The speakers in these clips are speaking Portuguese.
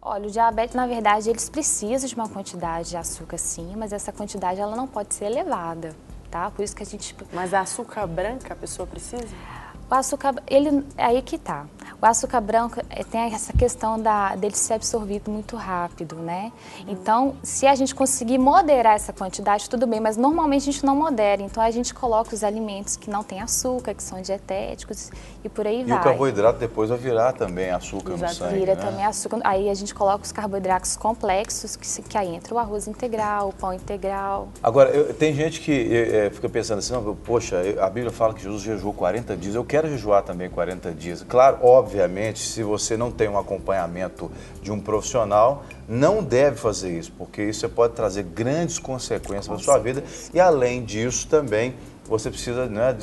Olha, o diabetes, na verdade, eles precisam de uma quantidade de açúcar, sim, mas essa quantidade ela não pode ser elevada, tá? Por isso que a gente... Mas a açúcar branca a pessoa precisa? O açúcar, aí que tá. O açúcar branco tem essa questão dele ser absorvido muito rápido, né? Então, se a gente conseguir moderar essa quantidade, tudo bem, mas normalmente a gente não modera. Então, a gente coloca os alimentos que não têm açúcar, que são dietéticos e por aí vai. E o carboidrato depois vai virar também açúcar no sangue, Vira né? também açúcar. Aí a gente coloca os carboidratos complexos, que aí entra o arroz integral, o pão integral. Agora, tem gente que fica pensando assim, não, poxa, a Bíblia fala que Jesus jejuou 40 dias, eu quero jejuar também 40 dias. Claro, obviamente, se você não tem um acompanhamento de um profissional, não deve fazer isso, porque isso pode trazer grandes consequências para a sua vida. E além disso também, você precisa, né,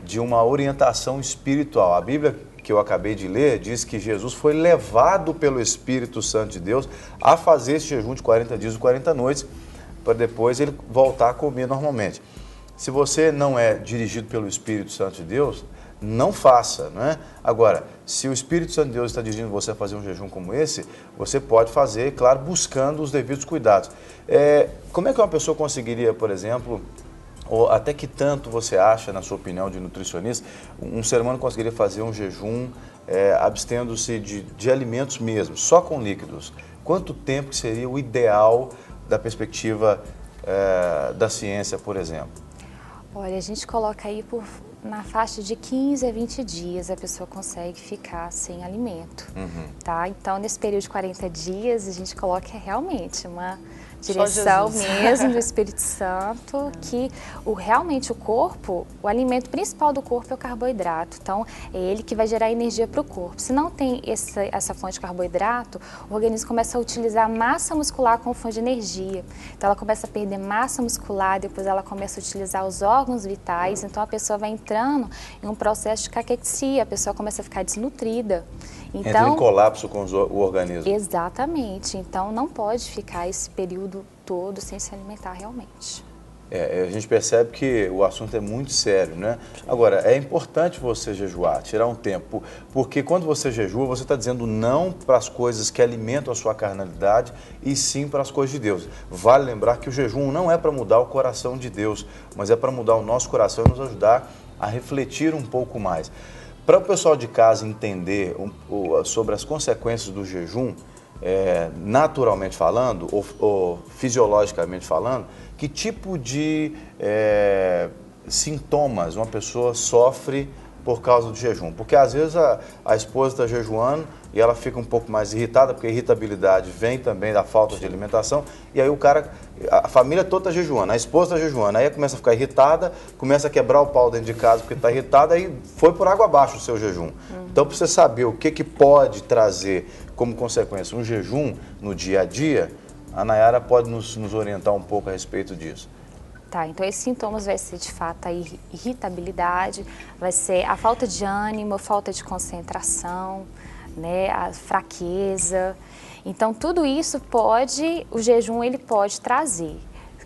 de uma orientação espiritual. A Bíblia que eu acabei de ler diz que Jesus foi levado pelo Espírito Santo de Deus a fazer esse jejum de 40 dias e 40 noites, para depois ele voltar a comer normalmente. Se você não é dirigido pelo Espírito Santo de Deus, não faça, não é? Agora, se o Espírito Santo de Deus está dirigindo você a fazer um jejum como esse, você pode fazer, claro, buscando os devidos cuidados. Como é que uma pessoa conseguiria, por exemplo, ou até que tanto você acha, na sua opinião de nutricionista, um ser humano conseguiria fazer um jejum abstendo-se de alimentos mesmo, só com líquidos? Quanto tempo seria o ideal da perspectiva da ciência, por exemplo? Olha, a gente coloca aí na faixa de 15 a 20 dias a pessoa consegue ficar sem alimento, tá? Então, nesse período de 40 dias, a gente coloca realmente uma direção mesmo do Espírito Santo, que realmente o corpo, o alimento principal do corpo é o carboidrato. Então, é ele que vai gerar energia para o corpo. Se não tem essa fonte de carboidrato, o organismo começa a utilizar a massa muscular como fonte de energia. Então, ela começa a perder massa muscular, depois ela começa a utilizar os órgãos vitais, então a pessoa vai entrando em um processo de caquexia, a pessoa começa a ficar desnutrida. Então, entra em colapso com o organismo. Exatamente. Então, não pode ficar esse período todo sem se alimentar realmente. A gente percebe que o assunto é muito sério, né? Agora, é importante você jejuar, tirar um tempo, porque quando você jejua, você está dizendo não para as coisas que alimentam a sua carnalidade e sim para as coisas de Deus. Vale lembrar que o jejum não é para mudar o coração de Deus, mas é para mudar o nosso coração e nos ajudar a refletir um pouco mais. Para o pessoal de casa entender sobre as consequências do jejum, naturalmente falando ou fisiologicamente falando, que tipo de sintomas uma pessoa sofre por causa do jejum? Porque às vezes a esposa está jejuando e ela fica um pouco mais irritada, porque a irritabilidade vem também da falta de alimentação, e aí a família toda está jejuando, a esposa está jejuando, aí começa a ficar irritada, começa a quebrar o pau dentro de casa porque está irritada, aí foi por água abaixo o seu jejum. Então, para você saber o que pode trazer como consequência um jejum no dia a dia, a Nayara pode nos orientar um pouco a respeito disso. Tá, então esses sintomas vai ser de fato a irritabilidade, vai ser a falta de ânimo, a falta de concentração, né, a fraqueza. Então tudo isso o jejum ele pode trazer.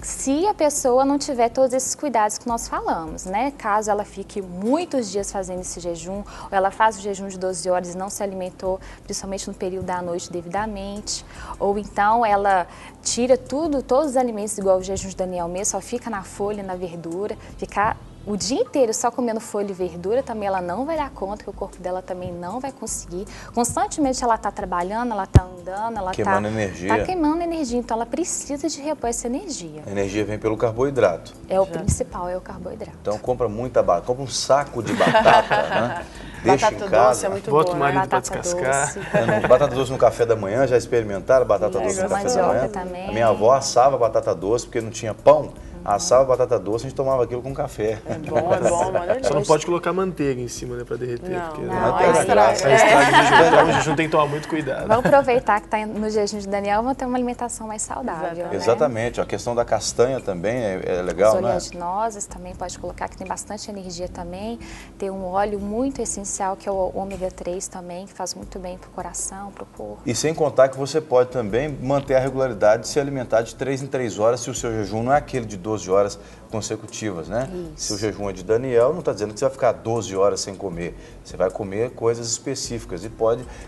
Se a pessoa não tiver todos esses cuidados que nós falamos, né? Caso ela fique muitos dias fazendo esse jejum, ou ela faz o jejum de 12 horas e não se alimentou, principalmente no período da noite devidamente, ou então ela tira todos os alimentos, igual o jejum de Daniel mesmo, só fica na folha, na verdura, ficar o dia inteiro só comendo folha e verdura, também ela não vai dar conta, que o corpo dela também não vai conseguir. Constantemente ela está trabalhando, ela está andando, ela está queimando energia, então ela precisa de repor essa energia. A energia vem pelo carboidrato. O principal é o carboidrato. Então compra muita batata, compra um saco de batata, né? Deixa batata em casa. Doce é muito bota boa, o marido para batata descascar. Batata doce no café da manhã, já experimentaram batata doce no café da manhã? Também. A minha avó assava batata doce porque não tinha pão. Assava batata doce, a gente tomava aquilo com café. É bom, maravilhoso. Só não pode colocar manteiga em cima, né, para derreter. Não, porque não, aí estraga o jejum, tem que tomar muito cuidado. Vamos aproveitar que está no jejum de Daniel, vamos ter uma alimentação mais saudável. Exatamente. A questão da castanha também é legal, né? As oleaginosas também pode colocar, que tem bastante energia também. Tem um óleo muito essencial, que é o ômega 3 também, que faz muito bem para o coração, para o corpo. E sem contar que você pode também manter a regularidade de se alimentar de 3 em 3 horas, se o seu jejum não é aquele de 12 horas consecutivas, né? Isso. Se o jejum é de Daniel, não está dizendo que você vai ficar 12 horas sem comer. Você vai comer coisas específicas e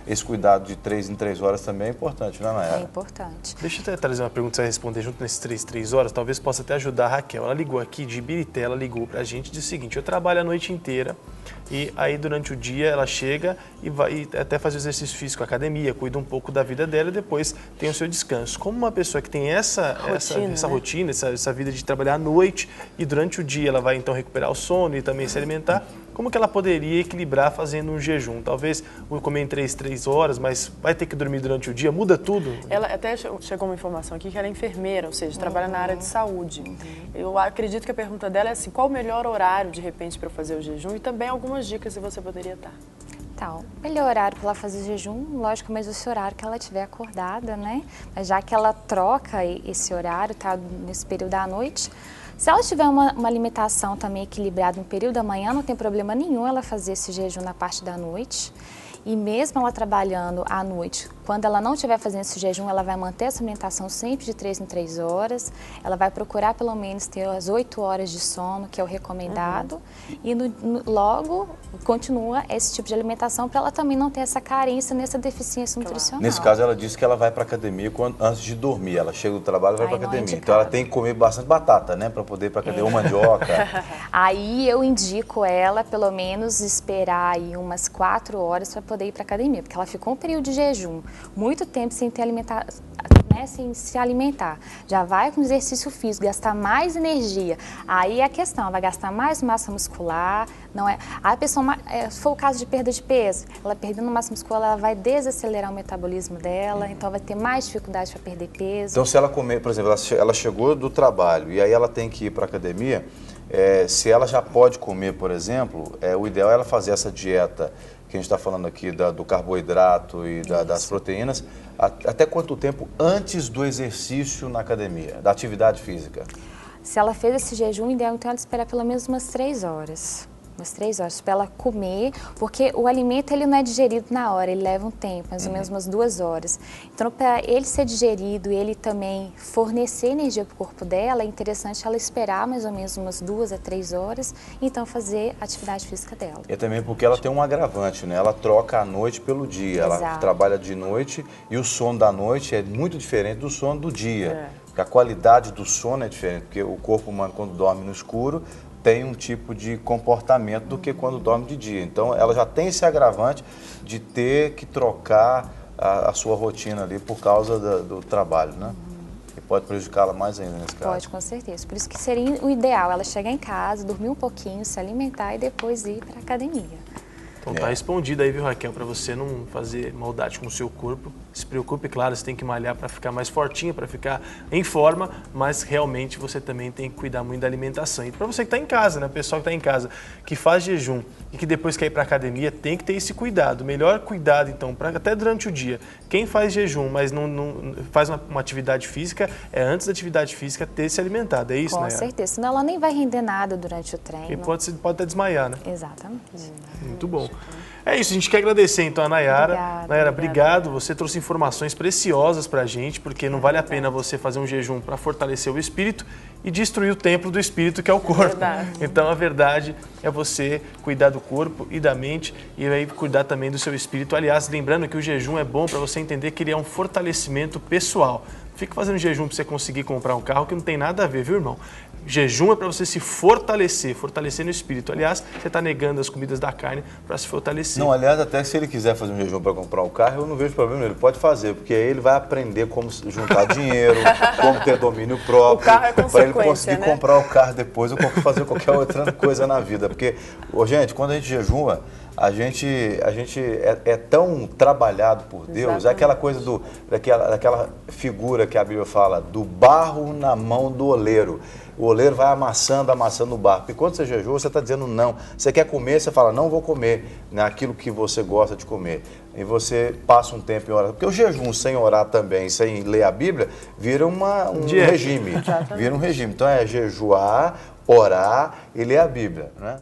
esse cuidado de 3 em 3 horas também é importante, não é, Nayara? É importante. Deixa eu até trazer uma pergunta, você vai responder junto nesses 3 horas, talvez possa até ajudar a Raquel. Ela ligou aqui de Ibirité, ela ligou pra gente e disse o seguinte: eu trabalho a noite inteira e aí durante o dia ela chega e vai até fazer exercício físico, academia, cuida um pouco da vida dela e depois tem o seu descanso. Como uma pessoa que tem essa rotina, essa vida de trabalhar à noite e durante o dia ela vai então recuperar o sono e também se alimentar, como que ela poderia equilibrar fazendo um jejum? Talvez comer em 3 horas, mas vai ter que dormir durante o dia, muda tudo? Ela até chegou uma informação aqui que ela é enfermeira, ou seja, trabalha na área de saúde. Eu acredito que a pergunta dela é assim, qual o melhor horário de repente para fazer o jejum e também algumas dicas que você poderia dar. Então, melhor horário para ela fazer jejum, lógico, mas esse horário que ela estiver acordada, né? Mas já que ela troca esse horário, tá nesse período da noite, se ela tiver uma alimentação também equilibrada no período da manhã, não tem problema nenhum ela fazer esse jejum na parte da noite. E mesmo ela trabalhando à noite, quando ela não estiver fazendo esse jejum, ela vai manter essa alimentação sempre de 3 em 3 horas. Ela vai procurar pelo menos ter as 8 horas de sono, que é o recomendado. E logo continua esse tipo de alimentação para ela também não ter essa carência nessa deficiência nutricional. Nesse caso, ela disse que ela vai para academia antes de dormir. Ela chega do trabalho e vai para academia. Então, ela tem que comer bastante batata, né? Para poder ir para academia, ou mandioca. Aí eu indico ela, pelo menos, esperar aí umas 4 horas para poder ir para academia, porque ela ficou um período de jejum, muito tempo sem sem se alimentar. Já vai com exercício físico, gastar mais energia. Aí é a questão, ela vai gastar mais massa muscular, não é? A pessoa, se for o caso de perda de peso, ela perdendo massa muscular, ela vai desacelerar o metabolismo dela, então vai ter mais dificuldade para perder peso. Então, se ela comer, por exemplo, ela chegou do trabalho e aí ela tem que ir para academia, se ela já pode comer, por exemplo, o ideal é ela fazer essa dieta que a gente está falando aqui do carboidrato e das proteínas, até quanto tempo antes do exercício na academia, da atividade física? Se ela fez esse jejum, ideal então ela esperar pelo menos umas 3 horas. Umas 3 horas para ela comer, porque o alimento ele não é digerido na hora, ele leva um tempo, mais ou menos umas 2 horas. Então, para ele ser digerido e ele também fornecer energia para o corpo dela, é interessante ela esperar mais ou menos umas 2 a 3 horas e então fazer a atividade física dela. E também porque ela tem um agravante, né? Ela troca a noite pelo dia, Exato. Ela trabalha de noite e o sono da noite é muito diferente do sono do dia. Porque a qualidade do sono é diferente, porque o corpo humano quando dorme no escuro tem um tipo de comportamento do que quando dorme de dia. Então, ela já tem esse agravante de ter que trocar a sua rotina ali por causa do trabalho, né? E pode prejudicá-la mais ainda nesse caso. Pode, com certeza. Por isso que seria o ideal ela chegar em casa, dormir um pouquinho, se alimentar e depois ir para a academia. Então tá respondido aí, viu, Raquel, para você não fazer maldade com o seu corpo. Se preocupe, claro, você tem que malhar para ficar mais fortinha, para ficar em forma, mas realmente você também tem que cuidar muito da alimentação. E para você que está em casa, né, pessoal que está em casa, que faz jejum e que depois quer ir para academia, tem que ter esse cuidado. O melhor cuidado, então, até durante o dia. Quem faz jejum, mas não faz uma atividade física, é antes da atividade física ter se alimentado, é isso, né? Com certeza, senão ela nem vai render nada durante o treino. E pode até desmaiar, né? Exatamente. Muito bom. É isso, a gente quer agradecer então a Nayara. Nayara, obrigado. Obrigada. Você trouxe informações preciosas pra gente, porque não vale a pena você fazer um jejum para fortalecer o espírito e destruir o templo do espírito, que é o corpo. Verdade. Então a verdade é você cuidar do corpo e da mente e aí cuidar também do seu espírito. Aliás, lembrando que o jejum é bom para você entender que ele é um fortalecimento pessoal. Fica fazendo jejum para você conseguir comprar um carro que não tem nada a ver, viu, irmão? Jejum é para você se fortalecer no espírito. Aliás, você está negando as comidas da carne para se fortalecer. Não, aliás, até se ele quiser fazer um jejum para comprar um carro, eu não vejo problema, ele pode fazer, porque aí ele vai aprender como juntar dinheiro, como ter domínio próprio, O carro é para ele consequência, conseguir né? comprar o carro depois ou fazer qualquer outra coisa na vida. Porque, gente, quando a gente jejuma, a gente é tão trabalhado por Deus, Exatamente. é aquela coisa daquela figura que a Bíblia fala, do barro na mão do oleiro. O oleiro vai amassando o barro. E quando você jejua, você está dizendo não. Você quer comer, você fala, não vou comer naquilo que você gosta de comer. E você passa um tempo em oração. Porque o jejum sem orar também, sem ler a Bíblia, vira um regime. Vira um regime. Então é jejuar, orar e ler a Bíblia, né?